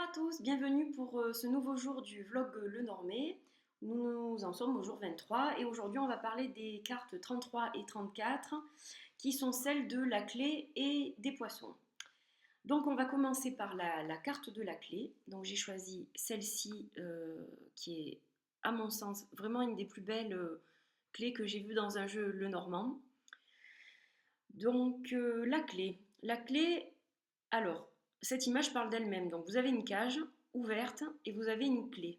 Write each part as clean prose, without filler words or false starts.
Bonjour à tous, bienvenue pour ce nouveau jour du vlog Le Normé. Nous en sommes au jour 23 et aujourd'hui on va parler des cartes 33 et 34 qui sont celles de la clé et des poissons. Donc on va commencer par la carte de la clé. Donc j'ai choisi celle-ci qui est à mon sens vraiment une des plus belles clés que j'ai vues dans un jeu Le Normand. Donc la clé. La clé, alors, cette image parle d'elle-même. Donc vous avez une cage ouverte et vous avez une clé.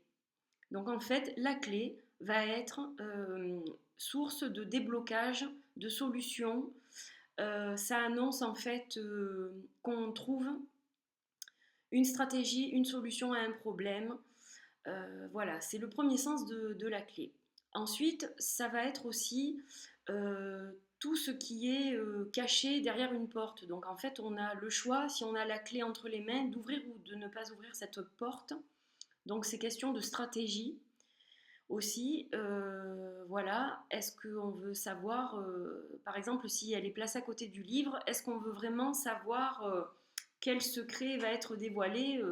Donc en fait, la clé va être source de déblocage, de solution. Ça annonce en fait qu'on trouve une stratégie, une solution à un problème. Voilà, c'est le premier sens de la clé. Ensuite, ça va être aussi tout ce qui est caché derrière une porte. Donc en fait, on a le choix, si on a la clé entre les mains, d'ouvrir ou de ne pas ouvrir cette porte. Donc c'est question de stratégie aussi. Voilà, est-ce qu'on veut savoir, par exemple, si elle est placée à côté du livre, est-ce qu'on veut vraiment savoir quel secret va être dévoilé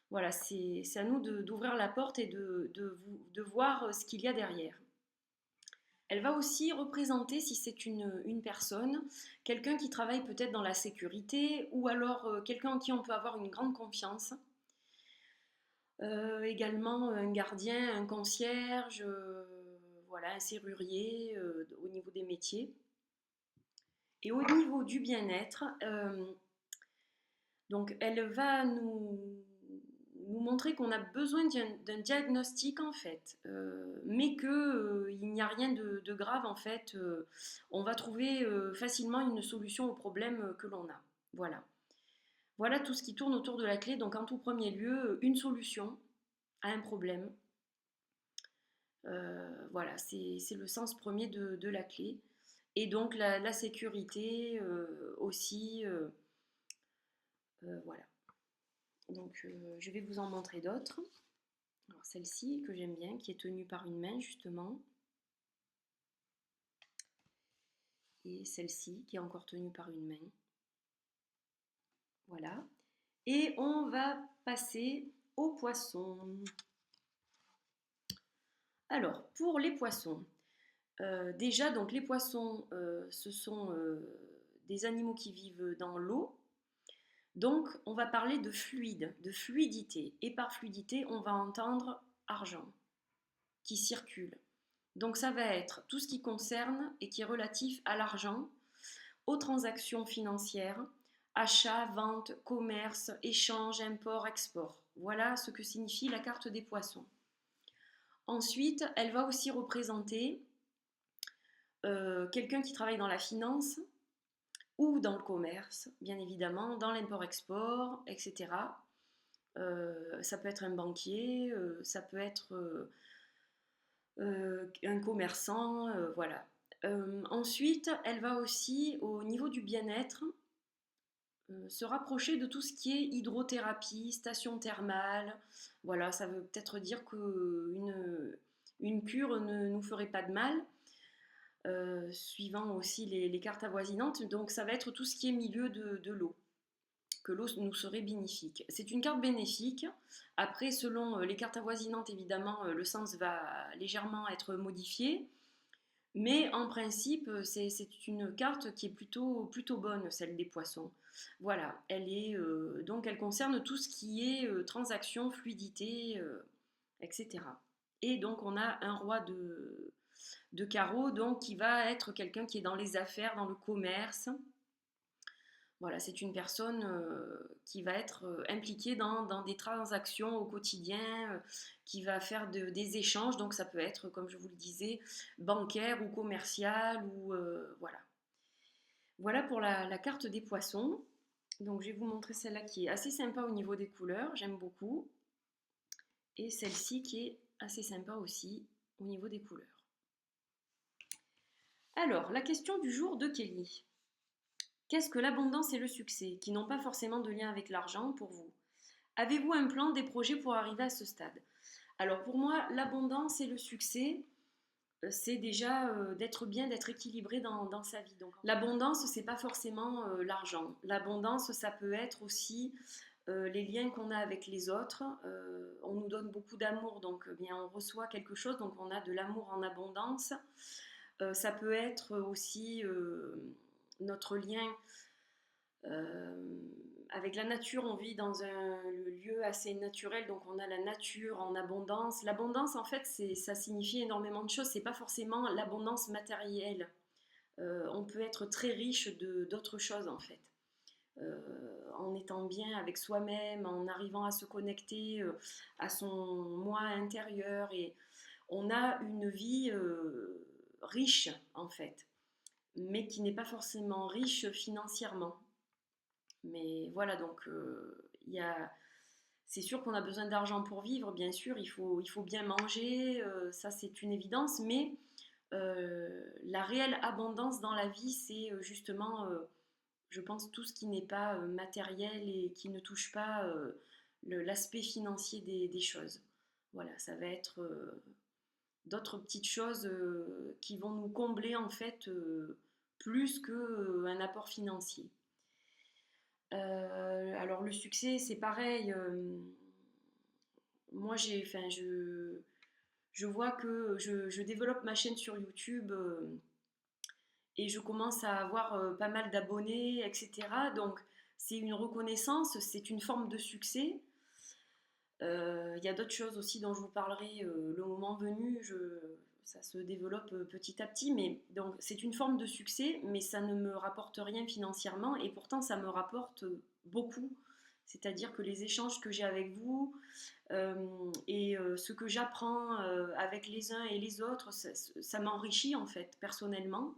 voilà, c'est à nous d'ouvrir la porte et de voir ce qu'il y a derrière. Elle va aussi représenter, si c'est une personne, quelqu'un qui travaille peut-être dans la sécurité ou alors quelqu'un en qui on peut avoir une grande confiance. Également un gardien, un concierge, voilà, un serrurier au niveau des métiers. Et au niveau du bien-être, donc elle va nous montrer qu'on a besoin d'un diagnostic en fait, mais que il n'y a rien de grave en fait. On va trouver facilement une solution au problème que l'on a. Voilà. Voilà tout ce qui tourne autour de la clé. Donc en tout premier lieu, une solution à un problème. Voilà, c'est le sens premier de la clé. Et donc la sécurité aussi. Voilà. Donc je vais vous en montrer d'autres. Alors celle-ci que j'aime bien, qui est tenue par une main justement. Et celle-ci qui est encore tenue par une main. Voilà. Et on va passer aux poissons. Alors, pour les poissons, déjà, donc les poissons, ce sont des animaux qui vivent dans l'eau. Donc, on va parler de fluide, de fluidité. Et par fluidité, on va entendre argent qui circule. Donc, ça va être tout ce qui concerne et qui est relatif à l'argent, aux transactions financières, achat, vente, commerce, échange, import, export. Voilà ce que signifie la carte des poissons. Ensuite, elle va aussi représenter quelqu'un qui travaille dans la finance ou dans le commerce, bien évidemment, dans l'import-export, etc. Ça peut être un banquier, ça peut être un commerçant, voilà. Ensuite, elle va aussi, au niveau du bien-être, se rapprocher de tout ce qui est hydrothérapie, station thermale. Voilà, ça veut peut-être dire qu'une cure ne nous ferait pas de mal. Suivant aussi les cartes avoisinantes. Donc ça va être tout ce qui est milieu de l'eau, que l'eau nous serait bénéfique. C'est une carte bénéfique. Après, selon les cartes avoisinantes, évidemment, le sens va légèrement être modifié. Mais en principe, c'est une carte qui est plutôt bonne, celle des poissons. Voilà, donc elle concerne tout ce qui est transaction, fluidité, etc. Et donc on a un roi de carreau, donc qui va être quelqu'un qui est dans les affaires, dans le commerce. Voilà, c'est une personne qui va être impliquée dans des transactions au quotidien, qui va faire des échanges, donc ça peut être, comme je vous le disais, bancaire ou commercial, ou voilà. Voilà pour la carte des poissons. Donc je vais vous montrer celle-là qui est assez sympa au niveau des couleurs, j'aime beaucoup. Et celle-ci qui est assez sympa aussi au niveau des couleurs. Alors, la question du jour de Kelly. Qu'est-ce que l'abondance et le succès, qui n'ont pas forcément de lien avec l'argent pour vous? Avez-vous un plan, des projets pour arriver à ce stade? Alors pour moi, l'abondance et le succès, c'est déjà d'être bien, d'être équilibré dans sa vie. Donc l'abondance, c'est pas forcément l'argent. L'abondance, ça peut être aussi les liens qu'on a avec les autres. On nous donne beaucoup d'amour, donc bien on reçoit quelque chose, donc on a de l'amour en abondance. Ça peut être aussi notre lien avec la nature. On vit dans un lieu assez naturel, donc on a la nature en abondance. L'abondance, en fait, ça signifie énormément de choses. C'est pas forcément l'abondance matérielle. On peut être très riche d'autres choses, en fait. En étant bien avec soi-même, en arrivant à se connecter à son moi intérieur. Et on a une vie riche, en fait, mais qui n'est pas forcément riche financièrement. Mais voilà, donc c'est sûr qu'on a besoin d'argent pour vivre, bien sûr, il faut bien manger, ça c'est une évidence, mais la réelle abondance dans la vie, c'est justement, je pense, tout ce qui n'est pas matériel et qui ne touche pas l'aspect financier des choses. Voilà, ça va être d'autres petites choses qui vont nous combler en fait plus qu'un apport financier. Alors le succès, c'est pareil. Moi, je vois que je développe ma chaîne sur YouTube et je commence à avoir pas mal d'abonnés, etc. Donc c'est une reconnaissance, c'est une forme de succès. Il y a d'autres choses aussi dont je vous parlerai le moment venu. Ça se développe petit à petit, mais donc c'est une forme de succès, mais ça ne me rapporte rien financièrement et pourtant ça me rapporte beaucoup. C'est-à-dire que les échanges que j'ai avec vous et ce que j'apprends avec les uns et les autres, ça m'enrichit en fait personnellement.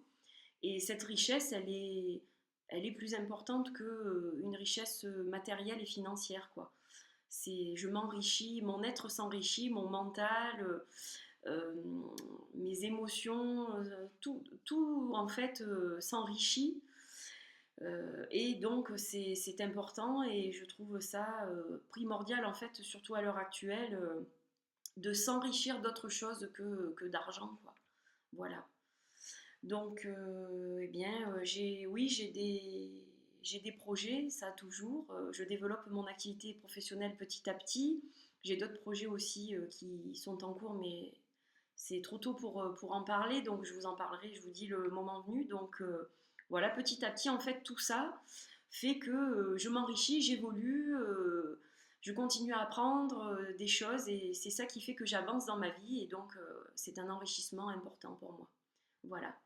Et cette richesse, elle est plus importante qu'une richesse matérielle et financière, quoi. Je m'enrichis, mon être s'enrichit, mon mental, euh, mes émotions, tout en fait s'enrichit. Et donc c'est important et je trouve ça primordial en fait, surtout à l'heure actuelle, de s'enrichir d'autre chose que d'argent, quoi. Voilà. Donc, eh bien, oui, j'ai des projets, ça toujours. Je développe mon activité professionnelle petit à petit. J'ai d'autres projets aussi qui sont en cours, mais c'est trop tôt pour en parler, donc je vous en parlerai, je vous dis le moment venu. Donc, voilà, petit à petit, en fait, tout ça fait que je m'enrichis, j'évolue, je continue à apprendre des choses et c'est ça qui fait que j'avance dans ma vie et donc c'est un enrichissement important pour moi. Voilà.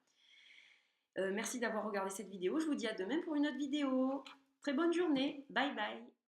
Merci d'avoir regardé cette vidéo. Je vous dis à demain pour une autre vidéo. Très bonne journée. Bye bye.